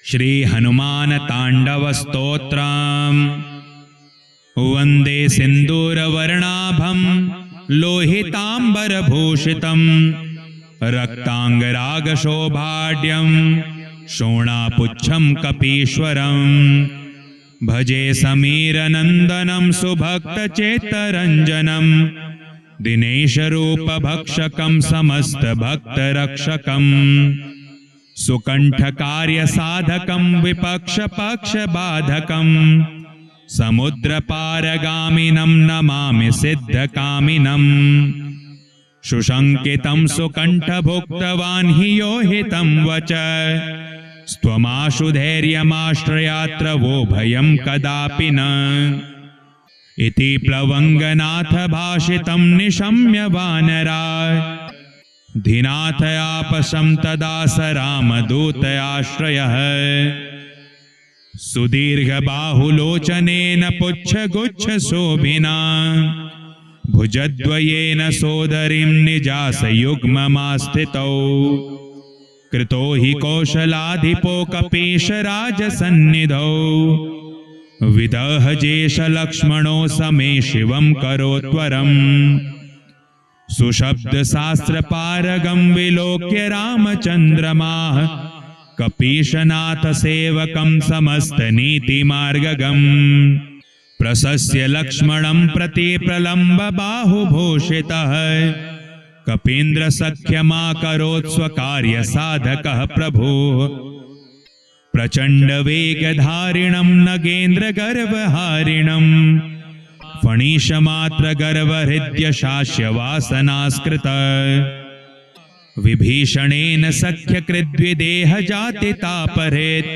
श्री हनुमान तांडव स्तोत्रम्। वंदे सिंदूरवर्णाभं लोहितांबरभूषितं रक्तांगरागशोभाढ्यं शोणापुच्छं कपीश्वरं भजे समीरनंदनं सुभक्तचेतरंजनं दिनेशरूपभक्षकं समस्तभक्तरक्षकं सुकंठकार्यसाधकं विपक्षपक्षबाधकं समुद्रपारगामिनं नमामि सिद्धकामिनं सुशंकितं सुकंठभुक्तवान् हि यो हितं वच स्त्वमाशु धैर्यमाश्रयात्र वो भयं कदापि न इति प्लवंगनाथ भाषितं निशम्य वानराः धीनाथ आपशं तदा स रामदूतयाश्रयः सुदीर्घबाहुलोचनेन पुच्छगुच्छशोभिना भुजद्वयेन सोदरीं निजासयुग्ममास्थितौ कृतो हि कौशलाधिपो कपीशराजसन्निधौ विदहजेशलक्ष्मणो समे शिवं करोत्वरम् सुशब्दशास्त्रपारगं विलोक्य रामचन्द्रमाः कपीशनाथ सेवकं समस्तनीतिमार्गगम् प्रशस्य लक्ष्मणं प्रति प्रलम्ब बाहुभूषितः कपीन्द्रसख्यमाकरोत् स्वकार्यसाधकः प्रभुः प्रचण्डवेगधारिणं नगेन्द्रगर्वहारिणं फणीशमात्रगर्वहृद्यशास्यवासनास्कृत विभीषणेन सख्यकृद्विदेहजातितापहृत्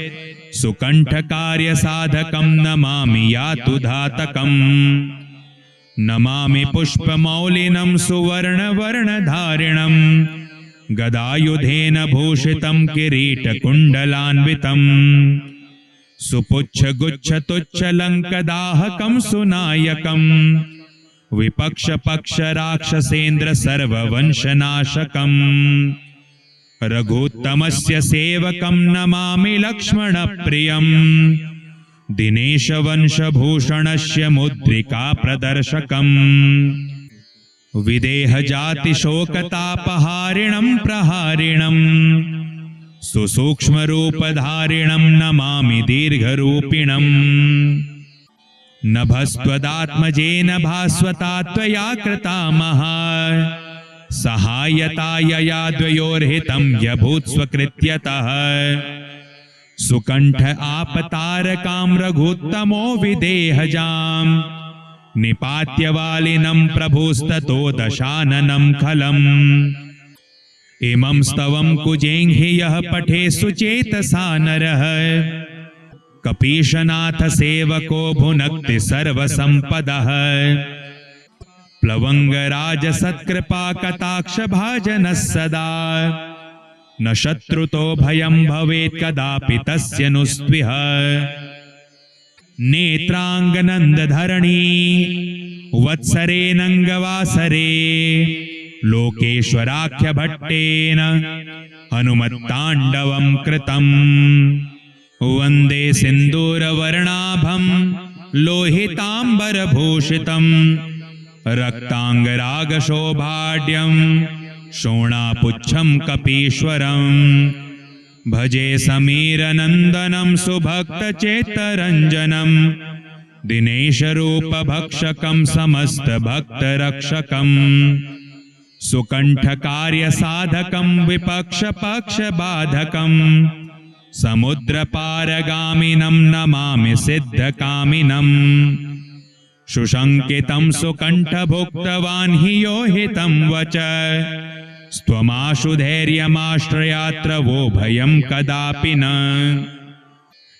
सुकण्ठकार्यसाधकं नमामि यातुधातकम् नमामि पुष्पमौलिनं सुवर्णवर्णधारिणं गदायुधेन भूषितं किरीटकुण्डलान्वितं सुपुच्छगुच्छतुच्छलङ्कदाहकं सुनायकं विपक्षपक्षराक्षसेन्द्र सर्ववंशनाशकं रघुत्तमस्य सेवकं नमामि लक्ष्मणप्रियं दिनेशवंशभूषणस्य मुद्रिका प्रदर्शकं विदेहजातिशोकतापहारिणं प्रहारिणं सुसूक्ष्मरूपधारिणं नमामि दीर्घरूपिणं नभस्त्वदात्मजेन भास्वता त्वया कृता महा सहायता यया द्वयोर्हितं यभूत् स्वकृत्यतः सुकंठ आपतारकां रघुत्तमो विदेहजां निपात्यवालिनं प्रभुस्ततो दशाननं खलम् इमं स्तवं कुजेङ्घि यः पठे सुचेतसा नरः कपीशनाथ सेवको भुनक्ति सर्वसंपदः प्लवंगराज सत्कृपा कटाक्ष भाजनः सदा न शत्रुतो भयं भवेत् कदापि तस्य नुस्त्विह नेत्रांगनंदधरणी वत्सरेणंगवासरे लोकेश्वराख्य भट्टेन हनुमत्तांडवं कृतम् वंदे सिंदूरवर्णाभं लोहितांबरभूषितं रक्तांगरागशोभाढ्यं शोणापुच्छं कपीश्वरं भजे समीरनंदनं सुभक्तचेतरंजनं दिनेशरूपभक्षकं समस्तभक्तरक्षकं सुकंठकार्यसाधकं विपक्षपक्षबाधकं समुद्रपारगामिनं नमामि सिद्धकामिनं सुशंकितं सुकंठभुक्तवान् हि यो हितं वच स्त्वमाशु धैर्यमाश्रयात्र वो भयं कदापि न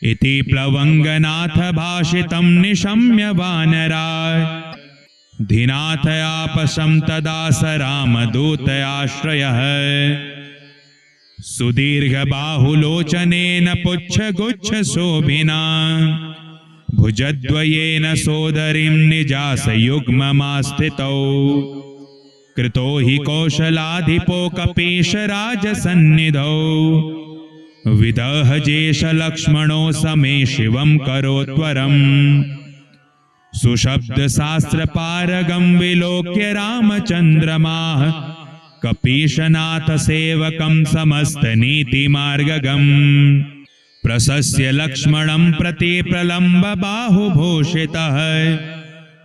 इति प्लवंगनाथ भाषितं निशम्य वानराः धीनाथ आपशं तदा स रामदूतयाश्रयः सुदीर्घबाहुलोचनेन पुच्छगुच्छशोभिना भुजद्वयेन सोदरीं निजासयुग्ममास्थितौ कृतो हि कौशलाधिपो कपीशराजसन्निधौ विदहजेश लक्ष्मणो समे शिवं करोत्वरम् सुशब्दशास्त्रपारगं विलोक्य रामचन्द्रमाः कपीशनाथ सेवकं समस्तनीतिमार्गगम् प्रशस्य लक्ष्मणं प्रति प्रलम्ब बाहुभूषितः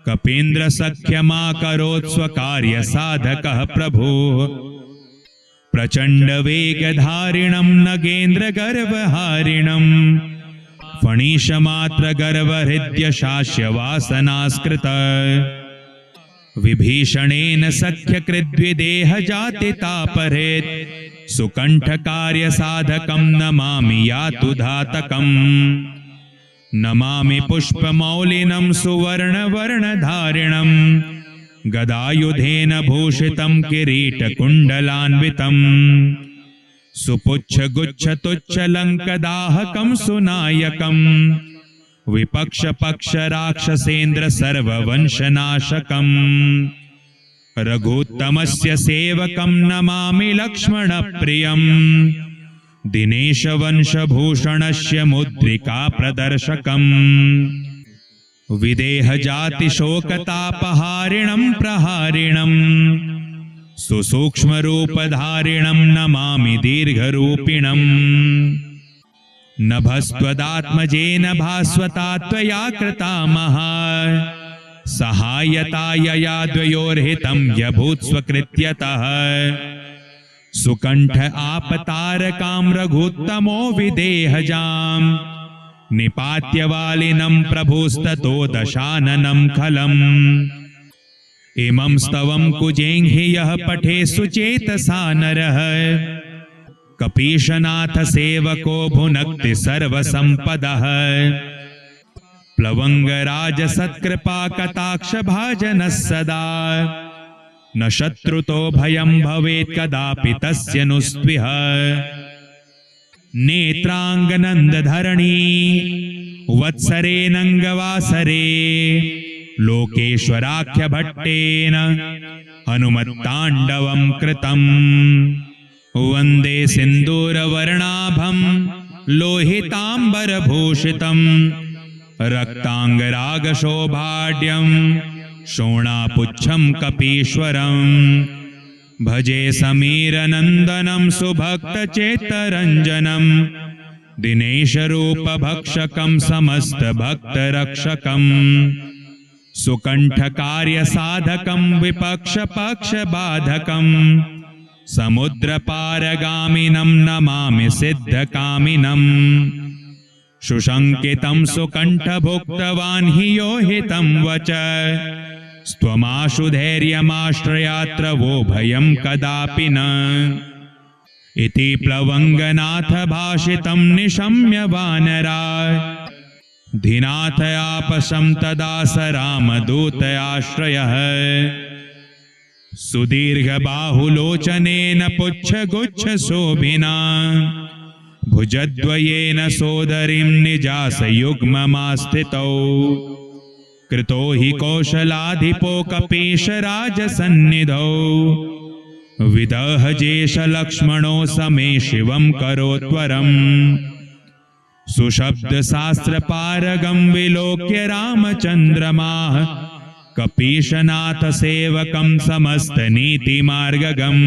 कपीन्द्रसख्यमाकरोत् स्वकार्यसाधकः प्रभुः प्रचण्डवेगधारिणं नगेन्द्रगर्वहारिणं फणीशमात्रगर्वहृद्यशास्यवासनास्कृत विभीषणेन सख्यकृद्विदेहजातितापहृत् सुकण्ठकार्यसाधकं नमामि यातुधातकम् नमामि पुष्पमौलिनं सुवर्णवर्णधारिणं गदायुधेन भूषितं किरीटकुण्डलान्वितं सुपुच्छगुच्छतुच्छलङ्कदाहकं सुनायकं विपक्षपक्षराक्षसेन्द्र सर्ववंशनाशकं रघुत्तमस्य सेवकं नमामि लक्ष्मणप्रियं दिनेशवंशभूषणस्य मुद्रिका प्रदर्शकं विदेहजातिशोकतापहारिणं प्रहारिणं सुसूक्ष्मरूपधारिणं नमामि दीर्घरूपिणं नभस्त्वदात्मजेन भास्वता त्वया कृता महा सहायता यया द्वयोर्हितं यभूत् स्वकृत्यतः सुकण्ठ आपतारकां रघुत्तमो विदेहजां निपात्यवालिनं प्रभुस्ततो दशाननं खलम् इमं स्तवं कुजेङ्घि यः पठे सुचेतसा नरः कपीशनाथ सेवको भुनक्ति सर्वसम्पदः प्लवङ्गराजसत्कृपा कटाक्ष भाजनः सदा न शत्रुतो भयं भवेत् कदापि तस्य नुस्त्विह नेत्राङ्गनन्दधरणी वत्सरेणङ्गवासरे लोकेश्वराख्यभट्टेन हनुमत्ताण्डवं कृतम् वन्दे सिन्दूरवर्णाभं लोहिताम्बरभूषितं रक्ताङ्गरागशोभाढ्यं शोणापुच्छं कपीश्वरं भजे समीरनन्दनं सुभक्तचेतरञ्जनं दिनेशरूपभक्षकं समस्तभक्तरक्षकं सुकण्ठकार्यसाधकं विपक्षपक्षबाधकं समुद्रपारगामिनं नमामि सिद्धकामिनं सुशङ्कितं सुकण्ठभुक्तवान् हि यो हितं वच स्त्वमाशु धैर्यमाश्रयात्र वो भयं कदापि न इति प्लवङ्गनाथ भाषितं निशम्य वानरा धिनाथयापशं तदा स रामदूतयाश्रयः सुदीर्घबाहुलोचनेन पुच्छगुच्छशोभिना भुजद्वयेन सोदरीं निजासयुग्ममास्थितौ कृतो हि कौशलाधिपो कपीशराजसन्निधौ विदहजेश लक्ष्मणो समे शिवं करोत्वरम् सुशब्दशास्त्रपारगं विलोक्य रामचन्द्रमाः कपीशनाथ सेवकं समस्तनीतिमार्गगम्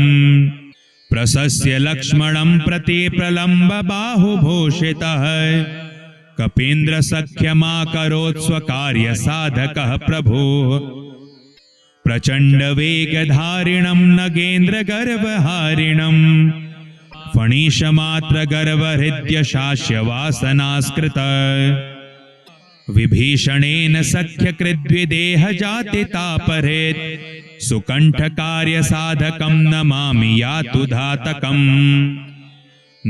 प्रशस्य लक्ष्मणं प्रति प्रलम्ब बाहुभूषितः कपीन्द्रसख्यमाकरोत् स्वकार्यसाधकः प्रभुः प्रचण्डवेगधारिणं नगेन्द्रगर्वहारिणं फणीशमात्रगर्वहृद्यशास्यवासनास्कृत विभीषणेन सख्यकृद्विदेहजातितापहृत् सुकण्ठकार्यसाधकं नमामि यातुधातकम्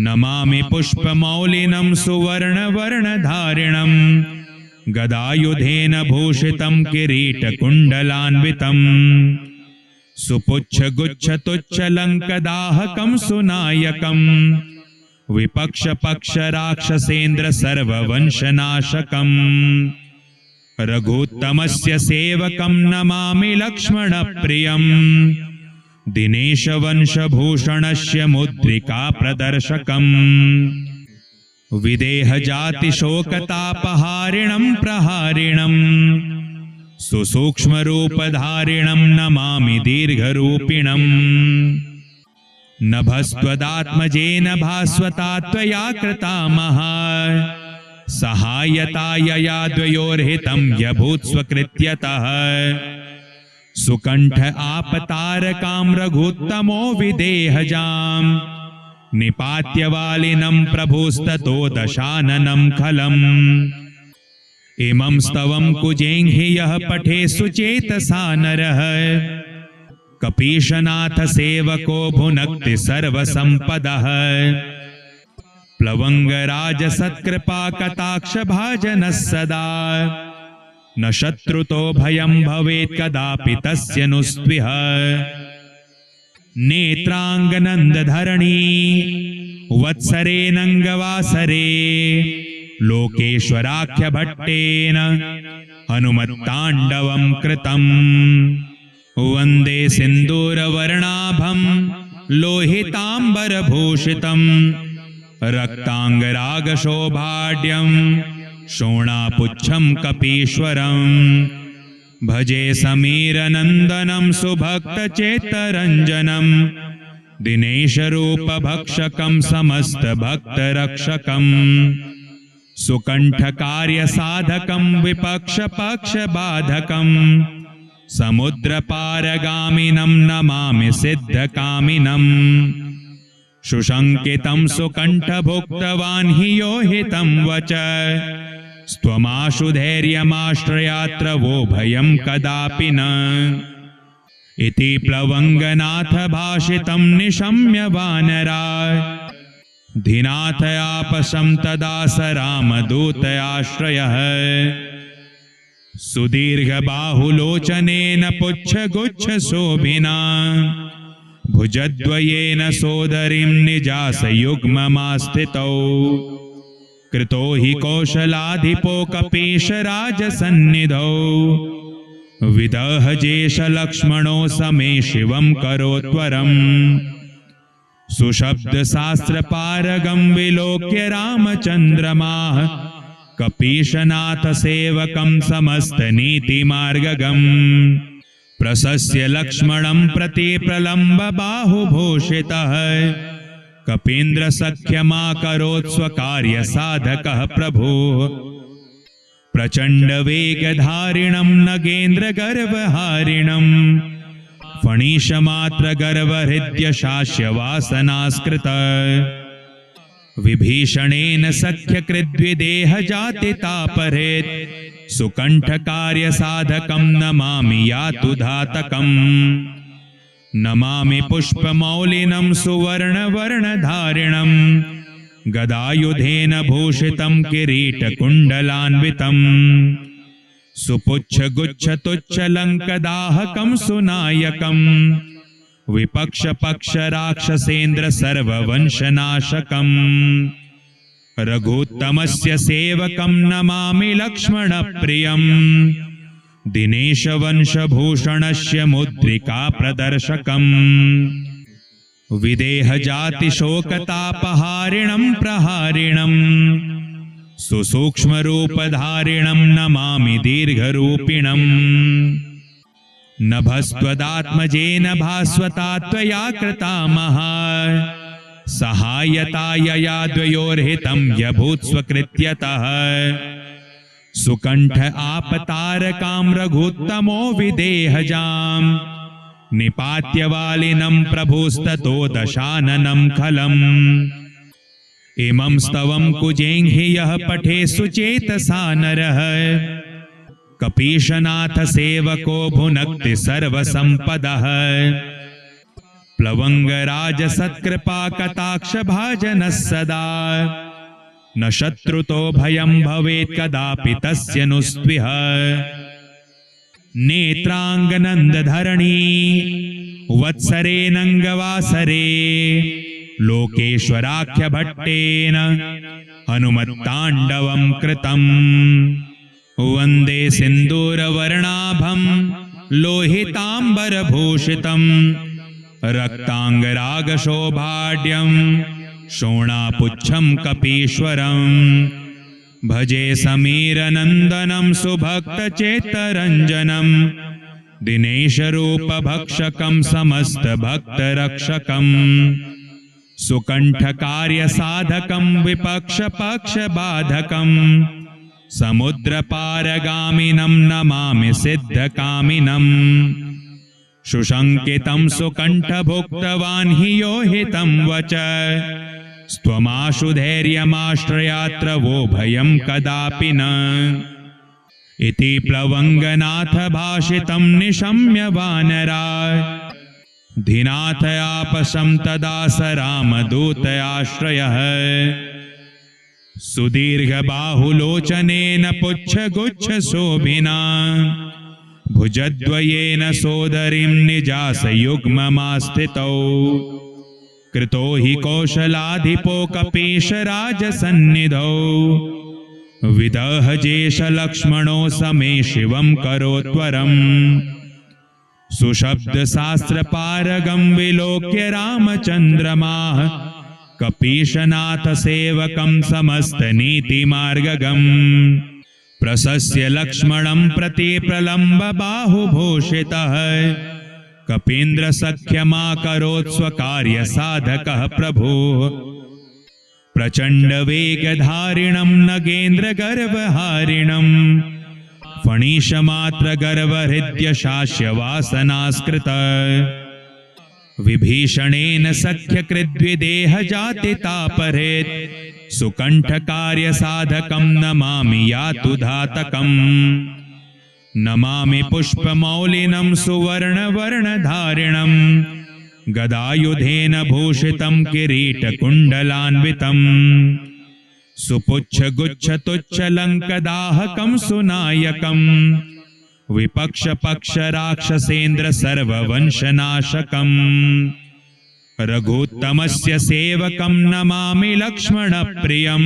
नमामि पुष्पमौलिनं सुवर्णवर्णधारिणं गदायुधेन भूषितं किरीटकुण्डलान्वितं सुपुच्छगुच्छतुच्छलङ्कदाहकं सुनायकं विपक्षपक्षराक्षसेन्द्र सर्ववंशनाशकम् रघुत्तमस्य सेवकं नमामि लक्ष्मणप्रियम् दिनेशवंशभूषणस्य मुद्रिका प्रदर्शकम् विदेहजातिशोकतापहारिणं प्रहारिणम् सुसूक्ष्मरूपधारिणं नमामि दीर्घरूपिणम् नभस्त्वदात्मजेन भास्वता त्वया कृता महा सहायतायया द्वयोर्हितं यभूत् स्वकृत्यतः सुकण्ठ आपतारकां रघुत्तमो विदेहजां निपात्यवालिनं प्रभुस्ततो दशाननं खलम् इमं स्तवं कुजेङ्घि यः पठे सुचेतसा नरः कपीशनाथ सेवको भुनक्ति सर्वसम्पदः प्लवंगराज सत्कृपा कटाक्ष भाजनः सदा न शत्रुतो भयं भवेत् कदापि तस्य नुस्त्विह नेत्राङ्गनन्दधरणी वत्सरेणङ्गवासरे लोकेश्वराख्यभट्टेन हनुमत्ताण्डवं कृतम् वन्दे सिन्दूरवर्णाभं लोहिताम्बरभूषितं रक्ताङ्गरागशोभाढ्यं शोणापुच्छं कपीश्वरं भजे समीरनन्दनं सुभक्तचेतरञ्जनं दिनेशरूपभक्षकं समस्तभक्तरक्षकं सुकण्ठकार्यसाधकं विपक्षपक्षबाधकं समुद्रपारगामिनं नमामि सिद्धकामिनम् सुशङ्कितं सुकण्ठभुक्तवान् हि यो हितं वच स्त्वमाशु धैर्यमाश्रयात्र वो भयं कदापि न इति प्लवङ्गनाथ भाषितं निशम्य वानरा धिनाथ आपशं तदा स रामदूतयाश्रयः सुदीर्घबाहुलोचनेन पुच्छगुच्छशोभिना भुजद्वयेन सोदरीं निजासयुग्ममास्थितौ कृतो हि कौशलाधिपो कपीशराजसन्निधौ विदहजेशलक्ष्मणो समे शिवं करोत्वरम् सुशब्दशास्त्रपारगं विलोक्य रामचन्द्रमाः कपीशनाथ सेवकं समस्तनीतिमार्गगम् प्रशस्य लक्ष्मणं प्रति प्रलम्ब बाहुभूषितः कपीन्द्रसख्यमाकरोत् स्वकार्यसाधकः प्रभुः प्रचण्डवेगधारिणं नगेन्द्रगर्वहारिणं फणीशमात्रगर्वहृद्यशास्यवासनास्कृत विभीषणेन सख्यकृद्विदेहजातितापहृत् सुकण्ठकार्यसाधकं नमामि यातुधातकम् नमामि पुष्पमौलिनं सुवर्णवर्णधारिणं गदायुधेन भूषितं किरीटकुण्डलान्वितं सुपुच्छगुच्छतुच्छलङ्कदाहकं सुनायकं विपक्षपक्षराक्षसेन्द्र सर्ववंशनाशकम् रघुत्तमस्य सेवकं नमामि लक्ष्मणप्रियं दिनेशवंशभूषणस्य मुद्रिका प्रदर्शकम् विदेहजातिशोकतापहारिणं प्रहारिणं सुसूक्ष्मरूपधारिणं नमामि दीर्घरूपिणम् नभस्त्वदात्मजेन भास्वता त्वया कृता महा सहायतायया द्वयोर्हितं यभूत् स्वकृत्यतः सुकण्ठ आपतारकां रघुत्तमो विदेहजां निपात्यवालिनं प्रभुस्ततो दशाननं खलम् इमं स्तवं कुजेङ्घि यः पठे सुचेतसा नरः कपीशनाथ सेवको भुनक्ति सर्वसम्पदः प्लवंगराज सत्कृपा कटाक्ष भाजनः सदा न शत्रुतो भयं भवेत् कदापि तस्य नुस्त्विह नेत्राङ्गनन्दधरणी वत्सरेणङ्गवासरे लोकेश्वराख्यभट्टेन हनुमत्ताण्डवं कृतम् वन्दे सिन्दूरवर्णाभं लोहिताम्बरभूषितं रक्ताङ्गरागशोभाढ्यं शोणापुच्छं कपीश्वरं भजे समीरनन्दनं सुभक्तचेतरञ्जनं दिनेशरूपभक्षकं समस्तभक्तरक्षकं सुकण्ठकार्यसाधकं विपक्षपक्षबाधकं समुद्रपारगामिनं नमामि सिद्धकामिनं सुशङ्कितं सुकण्ठभुक्तवान् हि यो हितं वच स्त्वमाशु धैर्यमाश्रयात्र वो भयं कदापि न इति प्लवङ्गनाथ भाषितं निशम्य वानराः धिनाथ आपशं तदा स रामदूतयाश्रयः सुदीर्घबाहुलोचनेन पुच्छगुच्छशोभिना भुजद्वयेन सोदरीं निजासयुग्ममास्थितौ कृतो हि कौशलाधिपो कपीशराजसन्निधौ विदहजेशलक्ष्मणो समे शिवं करोत्वरम् सुशब्दशास्त्रपारगं विलोक्य रामचन्द्रमाः कपीशनाथसेवकं समस्तनीतिमार्गगम् प्रशस्य लक्ष्मणं प्रति प्रलम्बबाहुभूषितः कपीन्द्रसख्यमाकरोत् स्वकार्यसाधकः प्रभुः प्रचण्डवेगधारिणं नगेन्द्रगर्वहारिणं फणीशमात्रगर्वहृद्यशास्यवासनास्कृत विभीषणेन सख्यकृद्विदेहजातितापहृत् सुकण्ठकार्यसाधकं नमामि यातुधातकम् नमामि पुष्पमौलिनं सुवर्णवर्णधारिणं गदायुधेन भूषितं किरीटकुण्डलान्वितं सुपुच्छगुच्छतुच्छलङ्कदाहकं सुनायकं विपक्षपक्षराक्षसेन्द्र सर्ववंशनाशकं रघुत्तमस्य सेवकं नमामि लक्ष्मणप्रियं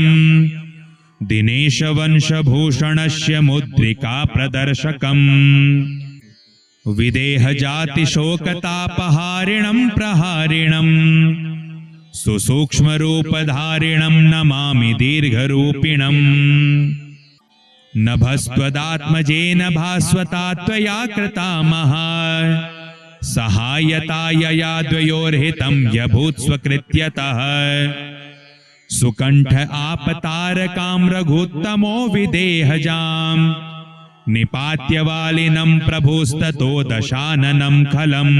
दिनेशवंशभूषणस्य मुद्रिका प्रदर्शकं विदेहजातिशोकतापहारिणं प्रहारिणं सुसूक्ष्मरूपधारिणं नमामि दीर्घरूपिणं नभस्त्वदात्मजेन भास्वता त्वया कृता महा सहायता यया द्वयोर्हितं यभूत् स्वकृत्यतः सुकण्ठ आपतारकां रघुत्तमो विदेहजां निपात्यवालिनं प्रभुस्ततो दशाननं खलम्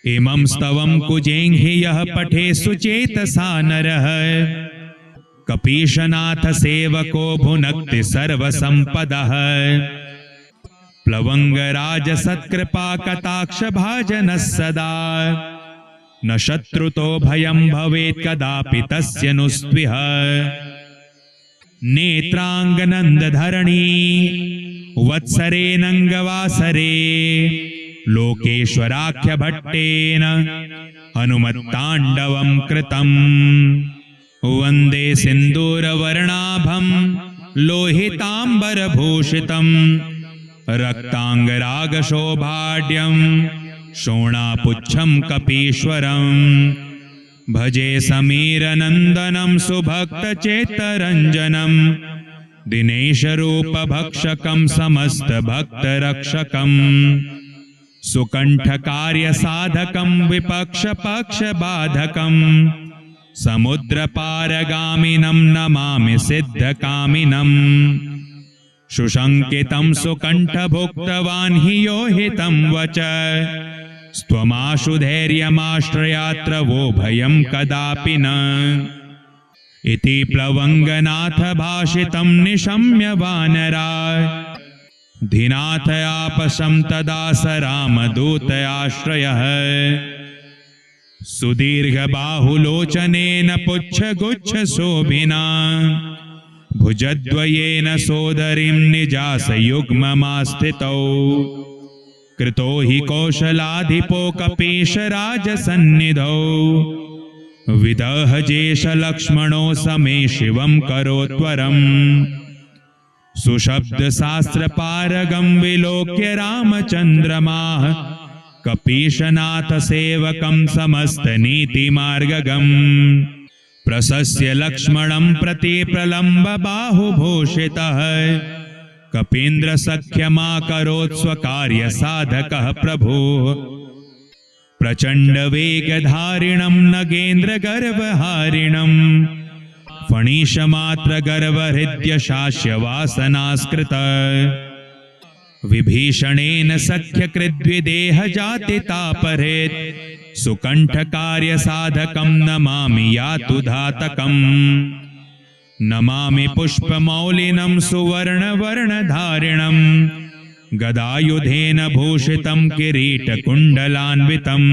इमं स्तवं कुजेङ्घि यः पठे सुचेतसा नरः कपीशनाथ सेवको भुनक्ति सर्वसम्पदः प्लवङ्गराज सत्कृपा कटाक्ष भाजनः सदा न शत्रुतो भयं भवेत् कदापि तस्य नुस्त्विह नेत्राङ्गनन्दधरणी वत्सरेणङ्गवासरे लोकेश्वराख्यभट्टेन हनुमत्ताण्डवं कृतम् वन्दे सिन्दूरवर्णाभं लोहिताम्बरभूषितं रक्ताङ्गरागशोभाढ्यं शोणापुच्छं कपीश्वरं भजे समीरनन्दनं सुभक्तचेतरञ्जनं दिनेशरूपभक्षकं समस्तभक्तरक्षकं सुकण्ठकार्यसाधकं विपक्षपक्षबाधकं समुद्रपारगामिनं नमामि सिद्धकामिनं सुशङ्कितं सुकण्ठभुक्तवान् हि यो हितं वच स्त्वमाशु धैर्यमाश्रयात्र वो भयं कदापि न इति प्लवङ्गनाथ भाषितं निशम्य वानराः धिनाथ आपशं तदा स रामदूतयाश्रयः सुदीर्घबाहुलोचनेन पुच्छगुच्छशोभिना भुजद्वयेन सोदरीं निजासयुग्ममास्थितौ कृतो हि कौशलाधिपो कपीशराजसन्निधौ विदहजेशलक्ष्मणो समे शिवं करोत्वरम् सुशब्दशास्त्रपारगं विलोक्य रामचन्द्रमाः कपीशनाथ सेवकं समस्तनीतिमार्गगम् प्रशस्य लक्ष्मणं प्रति प्रलम्ब बाहुभूषितः कपीन्द्रसख्यमाकरोत् स्वकार्यसाधकः प्रभुः प्रचण्डवेगधारिणं नगेन्द्रगर्वहारिणं फणीशमात्रगर्वहृद्यशास्यवासनास्कृत विभीषणेन सख्यकृद्विदेहजातितापहृत् सुकण्ठकार्यसाधकं नमामि यातुधातकम् नमामि पुष्पमौलिनं सुवर्णवर्णधारिणं गदायुधेन भूषितं किरीटकुण्डलान्वितं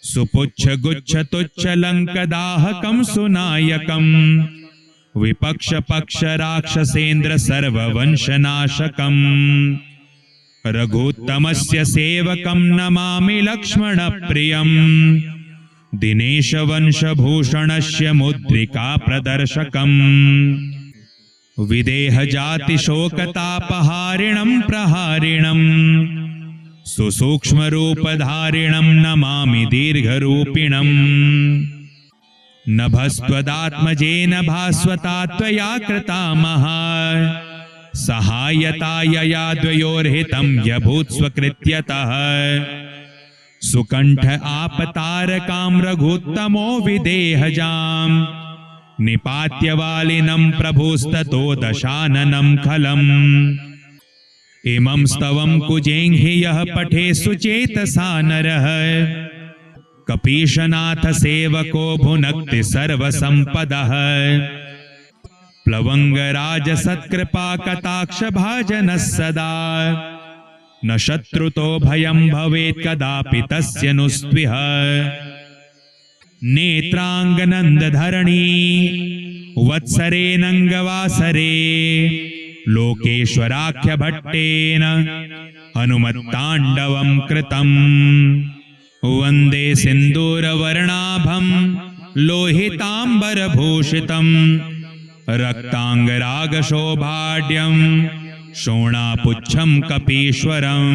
सुपुच्छगुच्छतुच्छलङ्कदाहकं सुनायकं विपक्षपक्षराक्षसेन्द्र सर्ववंशनाशकं रघुत्तमस्य सेवकं नमामि लक्ष्मणप्रियं दिनेशवंशभूषणस्य मुद्रिका प्रदर्शकं विदेहजातिशोकतापहारिणं प्रहारिणं सुसूक्ष्मरूपधारिणं नमामि दीर्घरूपिणं नभस्त्वदात्मजेन भास्वता त्वया कृता महा सहायता यया द्वयोर्हितं यभूत् स्वकृत्यतः सुकण्ठ आपतारकां रघुत्तमो विदेहजां निपात्यवालिनं प्रभुस्ततो दशाननं खलम् इमं स्तवं कुजेङ्घि यः पठे सुचेतसा नरः कपीशनाथ सेवको भुनक्ति सर्वसम्पदः प्लवंगराज सत्कृपा कटाक्ष भाजनः सदा न शत्रुतो भयं भवेत् कदापि तस्य नुस्त्विह नेत्राङ्गनन्दधरणी वत्सरेणङ्गवासरे लोकेश्वराख्यभट्टेन हनुमत्ताण्डवं कृतम् वन्दे सिन्दूरवर्णाभं लोहिताम्बरभूषितं रक्ताङ्गरागशोभाढ्यं शोणापुच्छं कपीश्वरं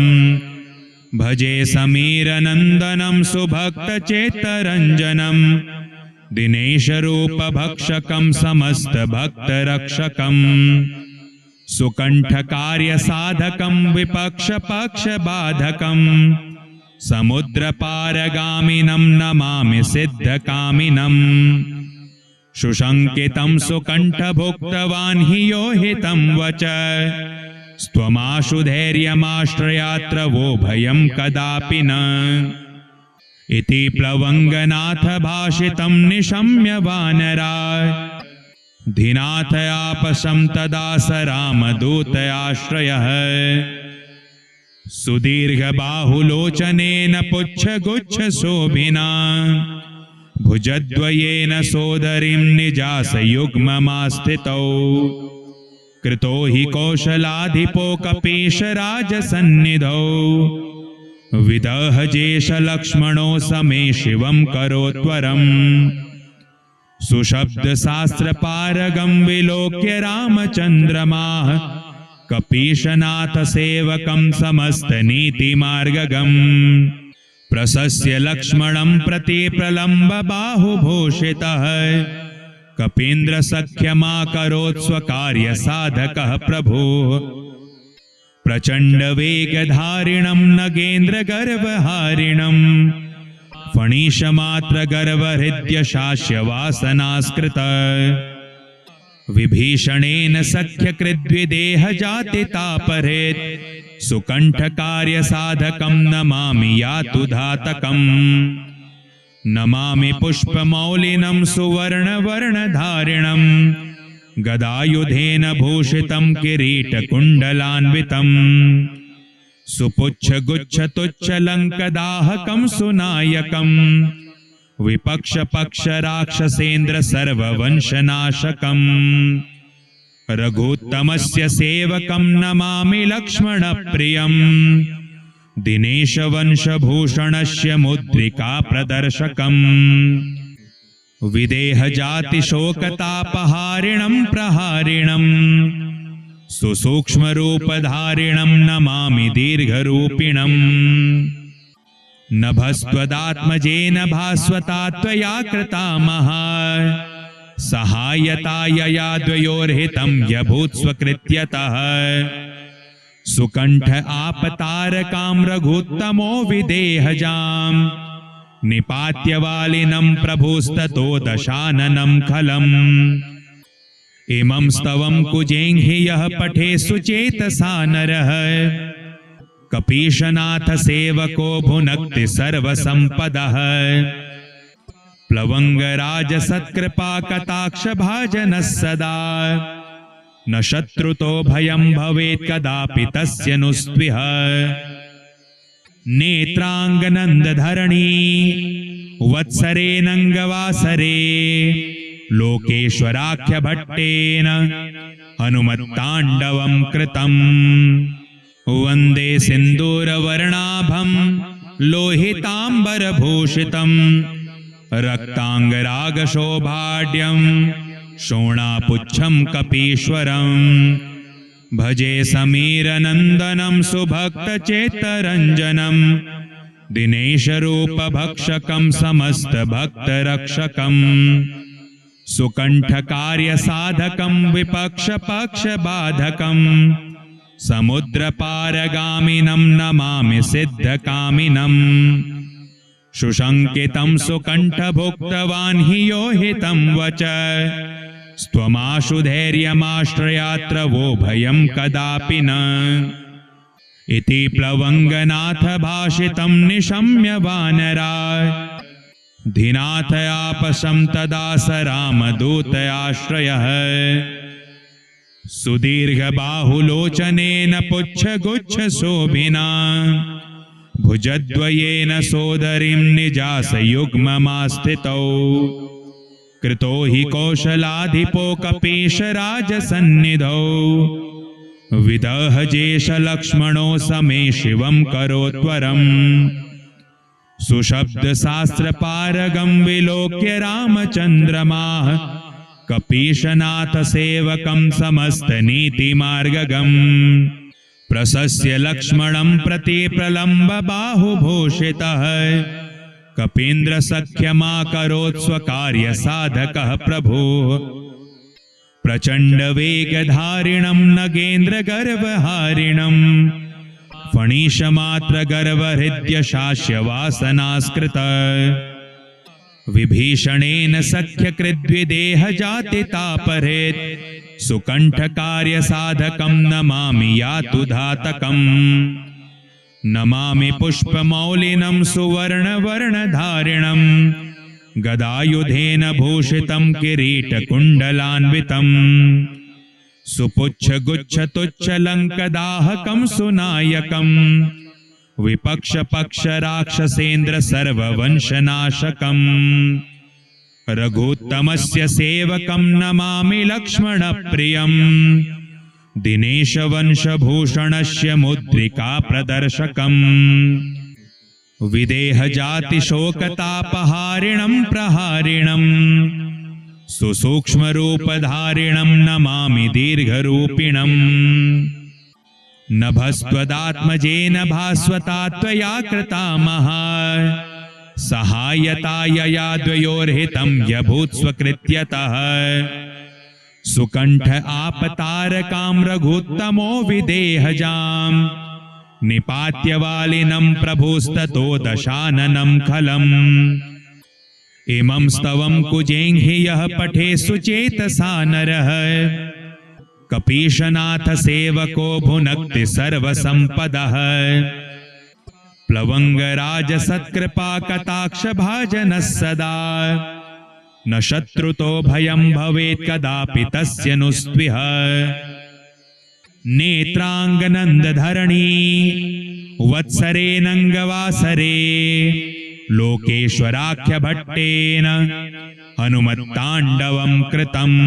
भजे समीरनन्दनं सुभक्तचेतरञ्जनं दिनेशरूपभक्षकं समस्तभक्तरक्षकं सुकण्ठकार्यसाधकं विपक्षपक्षबाधकं समुद्रपारगामिनं नमामि सिद्धकामिनम् सुशङ्कितं सुकण्ठभुक्तवान् हि यो हितं वच स्त्वमाशु धैर्यमाश्रयात्र वो भयं कदापि न इति प्लवङ्गनाथ भाषितं निशम्य वानरा धिनाथ आपशं तदा स रामदूतयाश्रयः सुदीर्घबाहुलोचनेन पुच्छगुच्छशोभिना भुजद्वयेन सोदरीं निजासयुग्ममास्थितौ कृतो हि कौशलाधिपो कपीशराजसन्निधौ विदहजेशलक्ष्मणो समे शिवं करोत्वरम् सुशब्दशास्त्रपारगं विलोक्य रामचन्द्रमाः कपीशनाथ सेवकं समस्तनीतिमार्गगम् प्रशस्य लक्ष्मणं प्रति प्रलम्ब बाहुभूषितः कपीन्द्रसख्यमाकरोत् स्वकार्यसाधकः प्रभुः प्रचण्डवेगधारिणं नगेन्द्रगर्वहारिणं फणीशमात्रगर्वहृद्यशास्यवासनास्कृत विभीषणेन सख्यकृद्विदेहजातितापहृत् सुकण्ठकार्यसाधकं नमामि यातुधातकम् नमामि पुष्पमौलिनं सुवर्णवर्णधारिणं गदायुधेन भूषितं किरीटकुण्डलान्वितं सुपुच्छगुच्छतुच्छलङ्कदाहकं सुनायकं विपक्षपक्षराक्षसेन्द्र सर्ववंशनाशकं रघुत्तमस्य सेवकं नमामि लक्ष्मणप्रियं दिनेशवंशभूषणस्य मुद्रिका प्रदर्शकं विदेहजातिशोकतापहारिणं प्रहारिणं सुसूक्ष्मरूपधारिणं नमामि दीर्घरूपिणम् नभस्त्वदात्मजेन भास्वता त्वया कृता महा सहायतायया द्वयोर्हितं यभूत् स्वकृत्यतः सुकण्ठ आपतारकां रघुत्तमो विदेहजां निपात्यवालिनं प्रभुस्ततो दशाननं खलम् इमं स्तवं कुजेङ्हि यः पठे सुचेतसा नरः कपीशनाथ सेवको भुनक्ति सर्वसम्पदः प्लवंगराज सत्कृपा कटाक्ष भाजनः सदा न शत्रुतो भयं भवेत् कदापि तस्य नुस्त्विह नेत्राङ्गनन्दधरणी वत्सरेणङ्गवासरे लोकेश्वराख्यभट्टेन हनुमत्ताण्डवं कृतम् वन्दे सिन्दूरवर्णाभं लोहिताम्बरभूषितं रक्ताङ्गरागशोभाढ्यं शोणापुच्छं कपीश्वरं भजे समीरनन्दनं सुभक्तचेत्तरञ्जनं दिनेशरूपभक्षकं समस्तभक्तरक्षकं सुकण्ठकार्यसाधकं विपक्षपक्षबाधकं समुद्रपारगामिनं नमामि सिद्धकामिनम् सुशङ्कितं सुकण्ठभुक्तवान् हि यो हितं वच स्त्वमाशु धैर्यमाश्रयात्र वो भयं कदापि न इति प्लवङ्गनाथ भाषितं निशम्य वानरा धिनाथ आपशं तदा स रामदूतयाश्रयः सुदीर्घबाहुलोचनेन पुच्छगुच्छशोभिना भुजद्वयेन सोदरीं निजासयुग्ममास्थितौ कृतो हि कौशलाधिपो कपीशराजसन्निधौ विदहजेशलक्ष्मणो समे शिवं करोत्वरम् सुशब्दशास्त्रपारगं विलोक्य रामचन्द्रमाः कपीशनाथसेवकं समस्तनीतिमार्गगम् प्रशस्य लक्ष्मणं प्रति प्रलम्ब बाहुभूषितः कपीन्द्रसख्यमाकरोत् स्वकार्यसाधकः प्रभुः प्रचण्डवेगधारिणं नगेन्द्रगर्वहारिणं फणीशमात्रगर्वहृद्यशास्यवासनास्कृतः विभीषणेन सख्यकृद्विदेहजातितापहृत् सुकण्ठकार्यसाधकं नमामि यातुधातकम् नमामि पुष्पमौलिनं सुवर्णवर्णधारिणं गदायुधेन भूषितं किरीटकुण्डलान्वितं सुपुच्छगुच्छतुच्छलङ्कदाहकं सुनायकं विपक्षपक्षराक्षसेन्द्र सर्ववंशनाशकम् रघुत्तमस्य सेवकं नमामि लक्ष्मणप्रियं दिनेशवंशभूषणस्य मुद्रिका प्रदर्शकम् विदेहजातिशोकतापहारिणं प्रहारिणं सुसूक्ष्मरूपधारिणं नमामि दीर्घरूपिणम् नभस्त्वदात्मजेन भास्वता त्वया कृता महा सहायतायया द्वयोर्हितं यभूत् स्वकृत्यतः सुकण्ठ आपतारकां रघुत्तमो विदेहजां निपात्यवालिनं प्रभुस्ततो दशाननं खलम् इमं स्तवं कुजेङ्हि यः पठे सुचेतसा नरः कपीशनाथ सेवको भुनक्ति सर्वसम्पदः प्लवंगराज सत्कृपा कटाक्ष भाजनः सदा न शत्रुतो भयं भवेत् कदापि तस्य नुस्त्विह नेत्राङ्गनन्दधरणी वत्सरेणङ्गवासरे लोकेश्वराख्यभट्टेन हनुमत्ताण्डवं कृतम्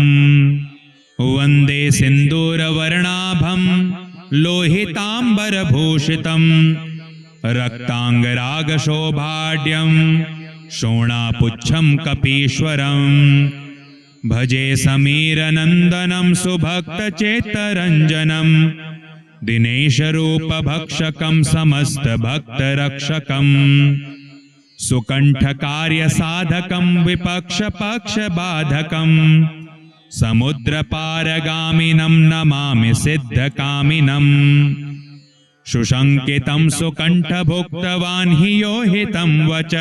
वन्दे सिन्दूरवर्णाभं लोहिताम्बरभूषितं रक्ताङ्गरागशोभाढ्यं शोणापुच्छं कपीश्वरं भजे समीरनन्दनं सुभक्तचेत्तरञ्जनं दिनेशरूपभक्षकं समस्तभक्तरक्षकं सुकण्ठकार्यसाधकं विपक्षपक्षबाधकं समुद्रपारगामिनं नमामि सिद्धकामिनं सुशङ्कितं सुकण्ठभुक्तवान् हि यो हितं वच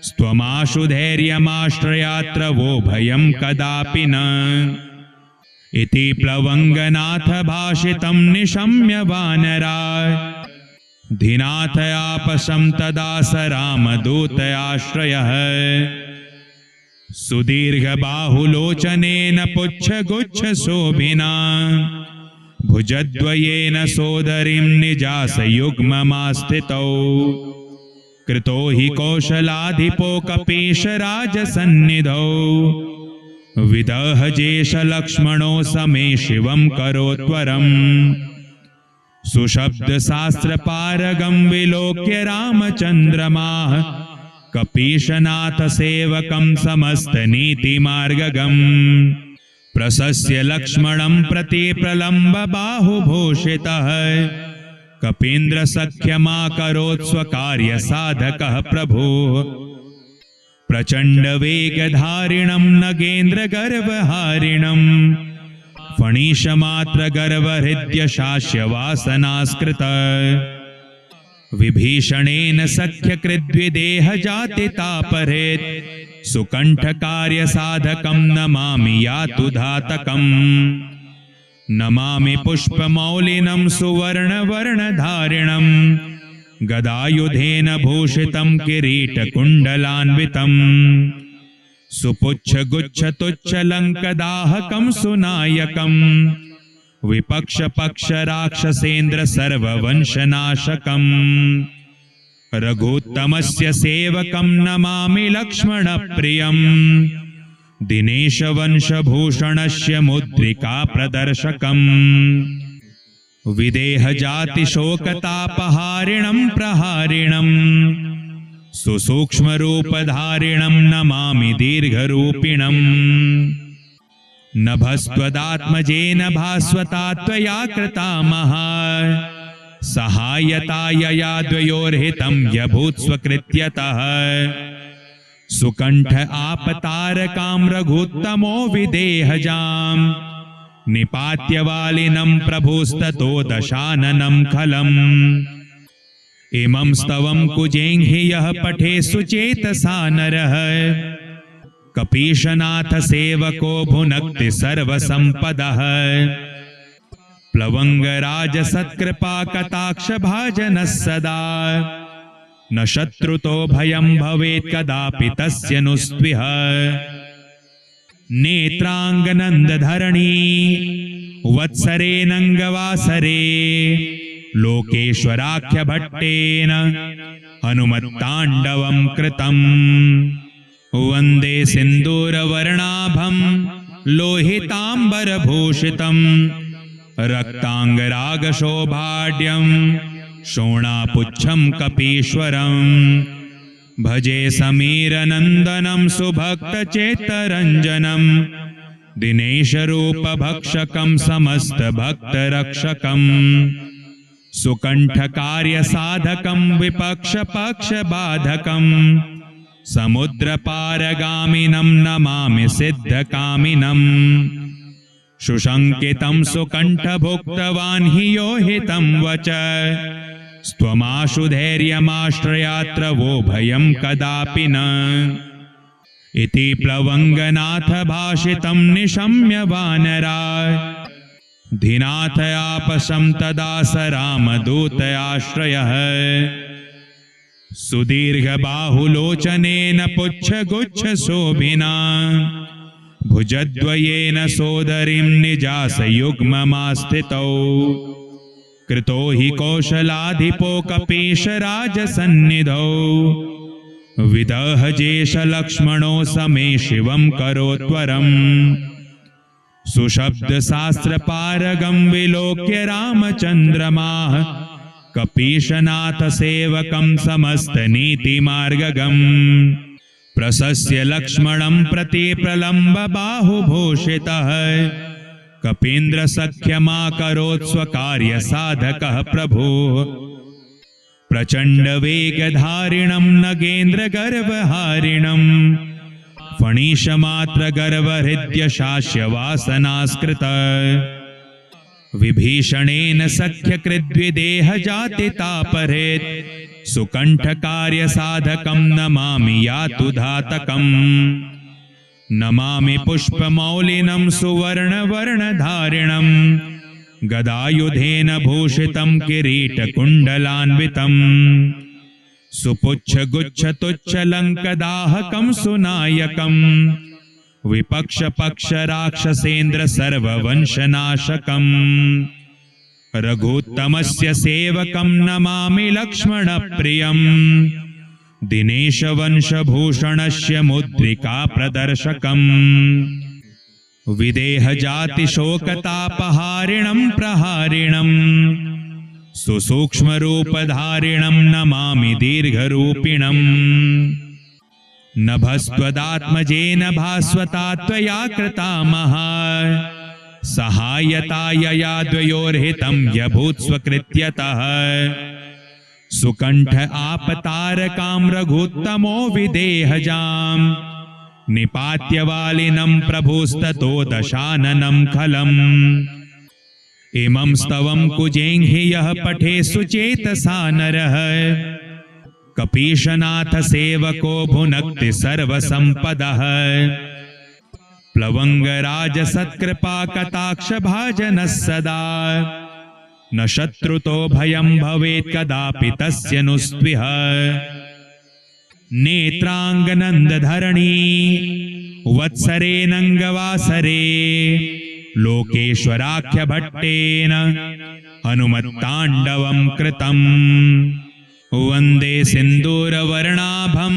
स्त्वमाशु धैर्यमाश्रयात्र वो भयं कदापि न इति प्लवङ्गनाथ भाषितं निशम्य वानरा धीनाथयापशं तदा स रामदूतयाश्रयः सुदीर्घबाहुलोचनेन पुच्छगुच्छशोभिना भुजद्वयेन सोदरीं निजासयुग्ममास्थितौ कृतो हि कौशलाधिपो कपीशराजसन्निधौ विदहजेशलक्ष्मणो समे शिवं करोत्वरम् सुशब्दशास्त्रपारगं विलोक्य रामचन्द्रमाः कपीशनाथसेवकं समस्तनीतिमार्गगम् प्रशस्य लक्ष्मणं प्रति प्रलम्ब बाहुभूषितः कपीन्द्रसख्यमाकरोत् स्वकार्यसाधकः प्रभुः प्रचण्डवेगधारिणं नगेन्द्रगर्वहारिणं फणीशमात्रगर्वहृद्यशास्यवासनास्कृत विभीषणेन सख्यकृद्विदेहजातितापहृत् सुकण्ठकार्यसाधकं नमामि यातुधातकम् नमामि पुष्पमौलिनं सुवर्णवर्णधारिणं गदायुधेन भूषितं किरीटकुण्डलान्वितं सुपुच्छगुच्छतुच्छलङ्कदाहकं सुनायकं विपक्षपक्षराक्षसेन्द्र सर्ववंशनाशकं रघुत्तमस्य सेवकं नमामि लक्ष्मणप्रियं दिनेशवंशभूषणस्य मुद्रिका प्रदर्शकम् विदेहजातिशोकतापहारिणं प्रहारिणं सुसूक्ष्मरूपधारिणं नमामि दीर्घरूपिणं नभस्त्वदात्मजेन भास्वता त्वया कृता महा सहायता यया द्वयोर्हितं यभूत् स्वकृत्यतः सुकण्ठ आपतारकां रघुत्तमो विदेहजां निपात्यवालिनं प्रभुस्ततो दशाननं खलम् इमं स्तवं कुजेङ्हि यः पठे सुचेतसा नरः कपीशनाथ सेवको भुनक्ति सर्वसम्पदः प्लवङ्गराज सत्कृपा कटाक्ष भाजनः सदा न शत्रुतो भयं भवेत् कदापि तस्य नुस्त्विह नेत्राङ्गनन्दधरणी वत्सरेणङ्गवासरे लोकेश्वराख्यभट्टेन हनुमत्ताण्डवं कृतं वन्दे सिन्दूरवर्णाभं लोहिताम्बरभूषितं रक्ताङ्गरागशोभाढ्यं शोणापुच्छं कपीश्वरं भजे समीरनन्दनं सुभक्तचेत्तरञ्जनं दिनेशरूपभक्षकं समस्तभक्तरक्षकं सुकण्ठकार्यसाधकं विपक्षपक्षबाधकं समुद्रपारगामिनं नमामि सिद्धकामिनं सुशङ्कितं सुकण्ठभुक्तवान् हि यो हितं वच स्त्वमाशु धैर्यमाश्रयात्र वो भयं कदापि न इति प्लवङ्गनाथ भाषितं निशम्य वानरा धीनाथयापशं तदा स रामदूतयाश्रयः सुदीर्घबाहुलोचनेन पुच्छगुच्छशोभिना भुजद्वयेन सोदरीं निजासयुग्ममास्थितौ कृतो हि कौशलाधिपो कपीशराजसन्निधौ विदहजेशलक्ष्मणो समे शिवं करोत्वरम् सुशब्दशास्त्रपारगं विलोक्य रामचन्द्रमाः कपीशनाथसेवकं समस्तनीतिमार्गगम् प्रशस्य लक्ष्मणं प्रति प्रलम्ब बाहुभूषितः कपीन्द्र सख्यमाकरोत् स्वकार्य साधकः प्रभुः प्रचंड वेगधारिणं नगेन्द्र गर्वहारिणं फणीशमात्र गर्वहृद्य शास्य वासनास्कृत विभीषणेन सख्यकृद्विदेह जातितापहृत् सुकंठ कार्य साधकं नमामि यातु धातकम् नमामि पुष्पमौलिनं सुवर्णवर्णधारिणं गदायुधेन भूषितं किरीटकुण्डलान्वितं सुपुच्छगुच्छतुच्छलङ्कदाहकं सुनायकं विपक्षपक्षराक्षसेन्द्र सर्ववंशनाशकम् रघुत्तमस्य सेवकं नमामि लक्ष्मणप्रियं दिनेशवंशभूषणस्य मुद्रिका प्रदर्शकम् विदेहजातिशोकतापहारिणं प्रहारिणं सुसूक्ष्मरूपधारिणं नमामि दीर्घरूपिणं नभस्त्वदात्मजेन भास्वता त्वया कृता महा सहायता यया द्वयोर्हितं यभूत् स्वकृत्यतः सुकंठ आपतारकां रघुत्तमो विदेहजां निपात्य वालिनं प्रभुस्ततो दशाननं खलम् इमं स्तवं कुजेङ्हि यः पठे सुचेतसा नरः कपीशनाथ सेवको भुनक्ति सर्वसंपदः प्लवंगराज सत्कृपा कटाक्ष भाजनः सदा न शत्रुतो भयं भवेत् कदापि तस्य नुस्त्विह नेत्रांगनंदधरणी वत्सरेणंगवासरे लोकेश्वराख्य भट्टेन हनुमत्तांडवं कृतं वंदे सिंदूरवर्णाभं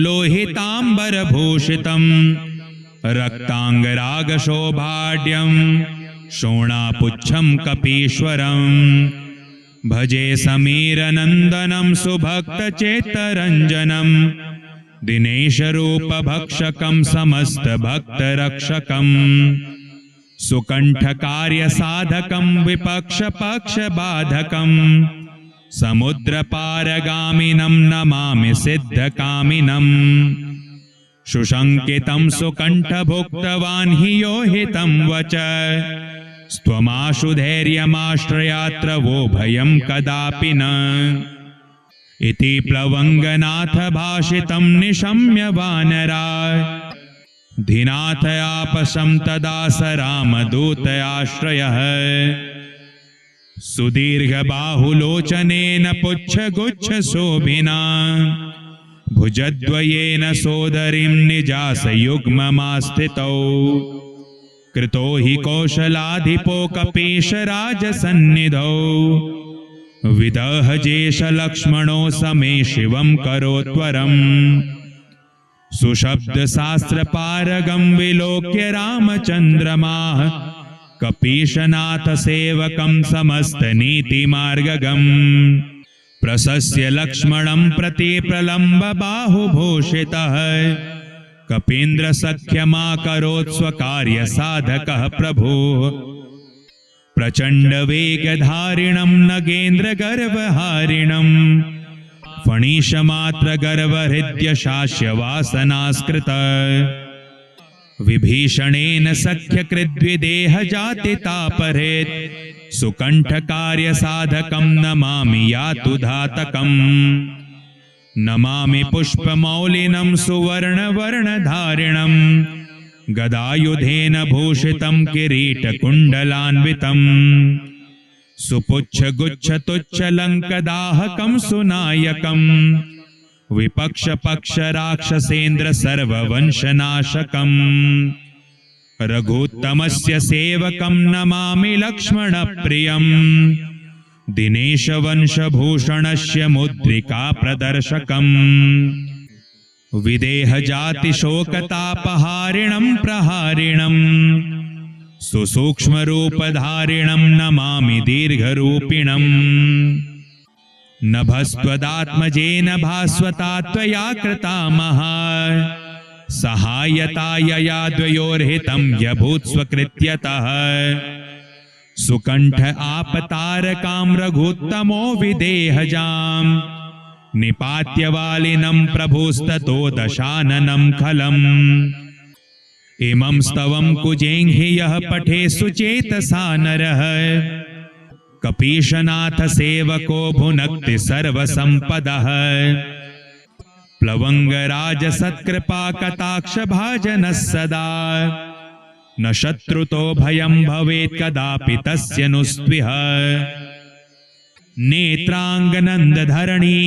लोहितांबरभूषितं रक्तांगरागशोभाढ्यं शोणापुच्छं कपीश्वरं भजे समीरनंदनं सुभक्तचेतरंजनं दिनेशरूपभक्षकं समस्तभक्तरक्षकं सुकंठकार्यसाधकं विपक्षपक्षबाधकं समुद्रपारगामिनं नमामि सिद्धकामिनं सुशंकितं सुकंठभुक्तवान् हि यो हितं वच स्त्वमाशु धैर्यमाश्रयात्र वो भयं कदापि न इति प्लवंगनाथ भाषितं निशम्य वानरा धीनाथ आपशं तदा स रामदूतयाश्रयः सुदीर्घबाहुलोचनेन पुच्छगुच्छशोभिना भुजद्वयेन सोदरीं निजासयुग्ममास्थितौ कृतो हि कौशलाधिपो कपीशराजसन्निधौ विदहजेश लक्ष्मणो समे शिवं करोत्वरम् सुशब्दशास्त्रपारगं विलोक्य रामचन्द्रमाः कपीशनाथ सेवकं समस्तनीतिमार्गगम् प्रशस्य लक्ष्मणं प्रति प्रलम्ब बाहुभूषितः कपीन्द्र सख्यमाकरोत् स्वकार्य साधकः प्रभुः प्रचंड वेगधारिणं नगेन्द्र गर्वहारिणं फणीशमात्र गर्वहृद्य शास्य वासनास्कृत विभीषणेन सख्यकृद्विदेह जातितापहृत् सुकंठ कार्य साधकं नमामि यातु धातकम् नमामि पुष्पमौलिनं सुवर्णवर्णधारिणं गदायुधेन भूषितं किरीटकुण्डलान्वितं सुपुच्छगुच्छतुच्छलङ्कदाहकं सुनायकं विपक्षपक्षराक्षसेन्द्र सर्ववंशनाशकम् रघुत्तमस्य सेवकं नमामि लक्ष्मणप्रियं दिनेशवंशभूषणस्य मुद्रिका प्रदर्शकम् विदेहजातिशोकतापहारिणं प्रहारिणं सुसूक्ष्मरूपधारिणं नमामि दीर्घरूपिणं नभस्त्वदात्मजेन भास्वता त्वया कृता महा सहायतायया द्वयोर्हितं यभूत् स्वकृत्यतः सुकंठ आपतारकां रघुत्तमो विदेहजां निपात्य वालिनं प्रभुस्ततो दशाननं खलम् इमं स्तवं कुजेंहि यः पठे सुचेतसा नरः कपीशनाथ सेवको भुनक्ति सर्वसंपदः प्लवंगराज सत्कृपा कटाक्ष भाजनः सदा न शत्रुतो भयं भवेत् कदापि तस्य नुस्त्विह नेत्रांगनंदधरणी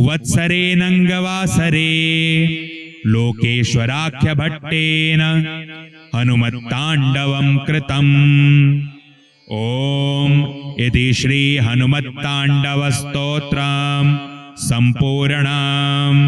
वत्सरेणंगवासरे लोकेश्वराख्य भट्टेन हनुमत्तांडवं कृतम्। ओम इति श्री हनुमत्तांडव स्तोत्रम् संपूर्णम्।